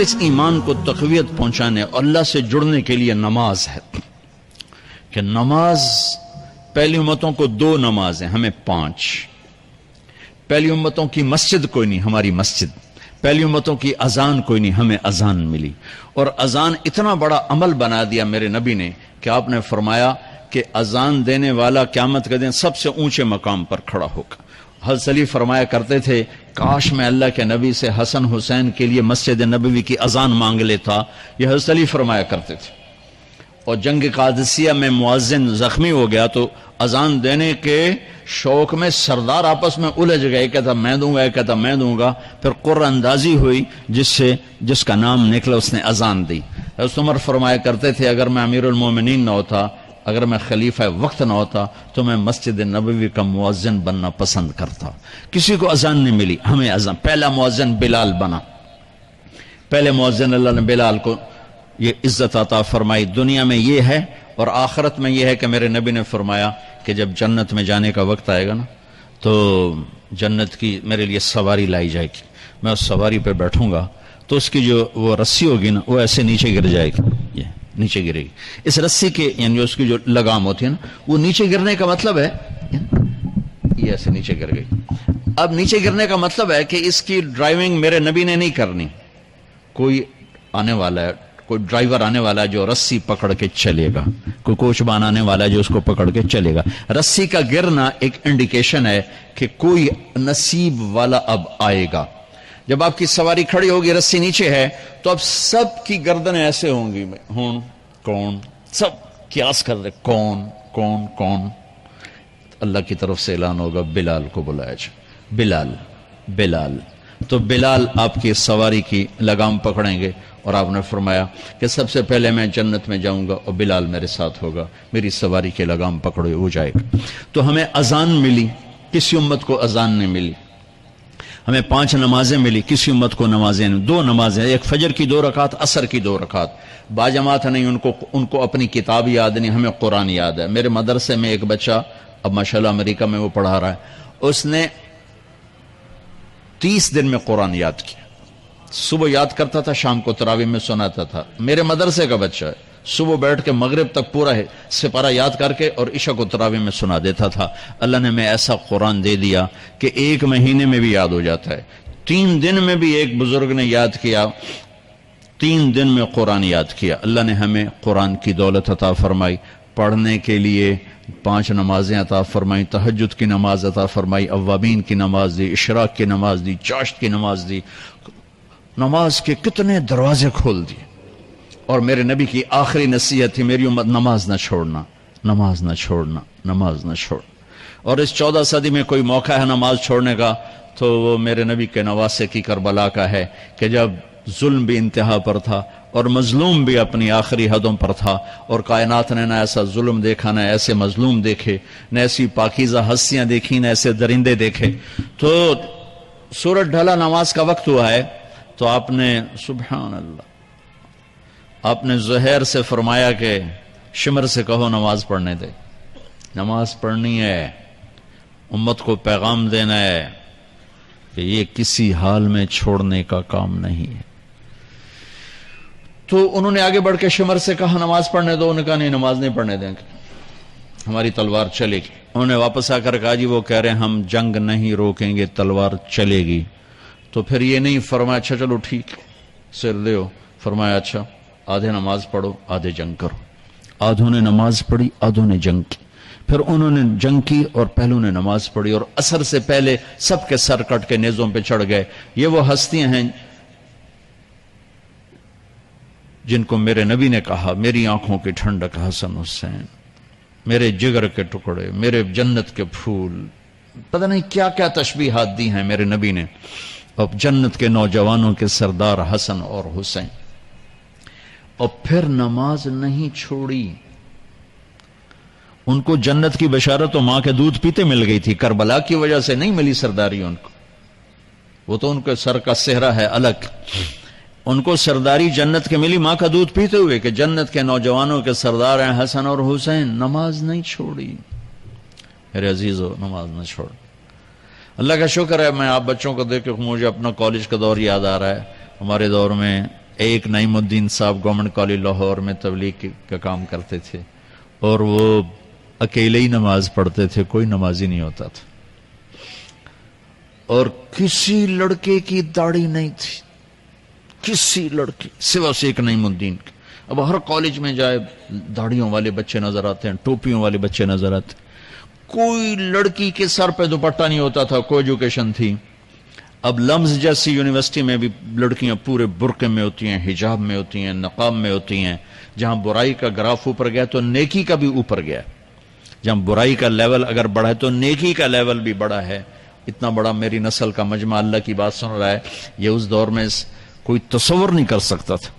اس ایمان کو تقویت پہنچانے اور اللہ سے جڑنے کے لیے نماز ہے کہ نماز پہلی امتوں کو 2 نمازیں، ہمیں 5. پہلی امتوں کی مسجد کوئی نہیں، ہماری مسجد. پہلی امتوں کی اذان کوئی نہیں، ہمیں اذان ملی. اور اذان اتنا بڑا عمل بنا دیا میرے نبی نے کہ آپ نے فرمایا کہ اذان دینے والا قیامت کے دن سب سے اونچے مقام پر کھڑا ہوگا. حضرت علی فرمایا کرتے تھے کاش میں اللہ کے نبی سے حسن حسین کے لیے مسجد نبوی کی اذان مانگ لیتا. یہ حضرت علی فرمایا کرتے تھے. اور جنگ قادسیہ میں مؤذن زخمی ہو گیا تو اذان دینے کے شوق میں سردار آپس میں الجھ گئے، کہتا میں دوں گا، کہتا میں دوں گا. پھر قرہ اندازی ہوئی جس کا نام نکلا اس نے اذان دی. حضرت عمر فرمایا کرتے تھے اگر میں امیر المومنین نہ ہوتا، اگر میں خلیفہ وقت نہ ہوتا تو میں مسجد نبوی کا مؤذن بننا پسند کرتا. کسی کو اذان نہیں ملی، ہمیں اذان. پہلا مؤذن بلال بنا. پہلے مؤذن اللہ نے بلال کو یہ عزت عطا فرمائی. دنیا میں یہ ہے اور آخرت میں یہ ہے کہ میرے نبی نے فرمایا کہ جب جنت میں جانے کا وقت آئے گا نا تو جنت کی میرے لیے سواری لائی جائے گی. میں اس سواری پہ بیٹھوں گا تو اس کی جو وہ رسی ہوگی نا وہ ایسے نیچے گر جائے گی، یہ نیچے گرے گی. اس رسی کے یعنی اس کی جو لگام ہوتی ہے نا وہ نیچے گرنے کا مطلب ہے یہ ایسے نیچے گر گئی. اب نیچے گرنے کا مطلب ہے کہ اس کی ڈرائیونگ میرے نبی نے نہیں کرنی. کوئی آنے والا ہے، کوئی ڈرائیور آنے والا ہے جو رسی پکڑ کے چلے گا، کوئی کوچبان آنے والا ہے جو اس کو پکڑ کے چلے گا. رسی کا گرنا ایک انڈیکیشن ہے کہ کوئی نصیب والا اب آئے گا. جب آپ کی سواری کھڑی ہوگی رسی نیچے ہے تو اب سب کی گردنیں ایسے ہوں گی، کون سب قیاس کر رہے کون کون کون. اللہ کی طرف سے اعلان ہوگا بلال کو بلایا جائے. بلال بلال تو بلال آپ کی سواری کی لگام پکڑیں گے اور آپ نے فرمایا کہ سب سے پہلے میں جنت میں جاؤں گا اور بلال میرے ساتھ ہوگا، میری سواری کی لگام پکڑے ہو جائے گا. تو ہمیں اذان ملی، کسی امت کو اذان نہیں ملی. ہمیں 5 نمازیں ملی، کسی امت کو نمازیں نہیں. 2 نمازیں، ایک فجر کی 2 رکعت، عصر کی 2 رکعت. باجماعت نہیں، ان کو اپنی کتاب یاد نہیں، ہمیں قرآن یاد ہے. میرے مدرسے میں ایک بچہ اب ماشاءاللہ امریکہ میں وہ پڑھا رہا ہے، اس نے 30 دن میں قرآن یاد کیا. صبح یاد کرتا تھا، شام کو تراویح میں سناتا تھا. میرے مدرسے کا بچہ ہے، صبح بیٹھ کے مغرب تک پورا ہے سپارہ یاد کر کے اور عشاء کو تراویح میں سنا دیتا تھا. اللہ نے میں ایسا قرآن دے دیا کہ 1 مہینے میں بھی یاد ہو جاتا ہے. 3 دن میں بھی ایک بزرگ نے یاد کیا، 3 دن میں قرآن یاد کیا. اللہ نے ہمیں قرآن کی دولت عطا فرمائی. پڑھنے کے لیے 5 نمازیں عطا فرمائی، تہجد کی نماز عطا فرمائی، اوابین کی نماز دی، اشراق کی نماز دی، چاشت کی نماز دی. نماز کے کتنے دروازے کھول دیے. اور میرے نبی کی آخری نصیحت تھی میری امت نماز نہ چھوڑنا، نماز نہ چھوڑنا، نماز نہ چھوڑ. اور اس 14 صدی میں کوئی موقع ہے نماز چھوڑنے کا تو وہ میرے نبی کے نواسے کی کربلا کا ہے کہ جب ظلم بھی انتہا پر تھا اور مظلوم بھی اپنی آخری حدوں پر تھا اور کائنات نے نہ ایسا ظلم دیکھا، نہ ایسے مظلوم دیکھے، نہ ایسی پاکیزہ ہستیاں دیکھی، نہ ایسے درندے دیکھے. تو سورج ڈھلا، نماز کا وقت ہوا ہے تو آپ نے سبحان اللہ، آپ نے زہیر سے فرمایا کہ شمر سے کہو نماز پڑھنے دے. نماز پڑھنی ہے، امت کو پیغام دینا ہے کہ یہ کسی حال میں چھوڑنے کا کام نہیں ہے. تو انہوں نے آگے بڑھ کے شمر سے کہا نماز پڑھنے دو. انہوں نے کہا نہیں، نماز نہیں پڑھنے دیں گے، ہماری تلوار چلے گی. انہوں نے واپس آ کر کہا جی وہ کہہ رہے ہیں ہم جنگ نہیں روکیں گے، تلوار چلے گی. تو پھر یہ نہیں فرمایا اچھا چلو ٹھیک سر دیو، فرمایا اچھا آدھے نماز پڑھو آدھے جنگ کرو. آدھوں نے نماز پڑھی، آدھوں نے جنگ کی. پھر انہوں نے جنگ کی اور پہلوں نے نماز پڑھی اور عصر سے پہلے سب کے سر کٹ کے نیزوں پہ چڑھ گئے. یہ وہ ہستیاں ہیں جن کو میرے نبی نے کہا میری آنکھوں کی ٹھنڈک حسن حسین، میرے جگر کے ٹکڑے، میرے جنت کے پھول. پتہ نہیں کیا کیا تشبیہات دی ہیں میرے نبی نے. اب جنت کے نوجوانوں کے سردار حسن اور حسین. اور پھر نماز نہیں چھوڑی. ان کو جنت کی بشارت و ماں کے دودھ پیتے مل گئی تھی، کربلا کی وجہ سے نہیں ملی سرداری ان کو. وہ تو ان کے سر کا صحرا ہے الگ. ان کو سرداری جنت کے ملی ماں کا دودھ پیتے ہوئے کہ جنت کے نوجوانوں کے سردار ہیں حسن اور حسین. نماز نہیں چھوڑی. میرے عزیزو نماز نہ چھوڑ. اللہ کا شکر ہے میں آپ بچوں کو دیکھ کے مجھے اپنا کالج کا دور یاد آ رہا ہے. ہمارے دور میں ایک نعیم الدین صاحب گورنمنٹ کالج لاہور میں تبلیغ کا کام کرتے تھے، اور وہ اکیلے ہی نماز پڑھتے تھے، کوئی نمازی نہیں ہوتا تھا، اور کسی لڑکے کی داڑھی نہیں تھی، کسی لڑکی سوا سے ایک نعیم الدین کی۔ اب ہر کالج میں جائے داڑھیوں والے بچے نظر آتے ہیں، ٹوپیوں والے بچے نظر آتے ہیں، کوئی لڑکی کے سر پہ دوپٹہ نہیں ہوتا تھا، کوئی ایجوکیشن تھی۔ اب لمز جیسی یونیورسٹی میں بھی لڑکیاں پورے برقعے میں ہوتی ہیں، حجاب میں ہوتی ہیں، نقاب میں ہوتی ہیں۔ جہاں برائی کا گراف اوپر گیا تو نیکی کا بھی اوپر گیا، جہاں برائی کا لیول اگر بڑھا ہے تو نیکی کا لیول بھی بڑا ہے۔ اتنا بڑا میری نسل کا مجمع اللہ کی بات سن رہا ہے، یہ اس دور میں کوئی تصور نہیں کر سکتا تھا۔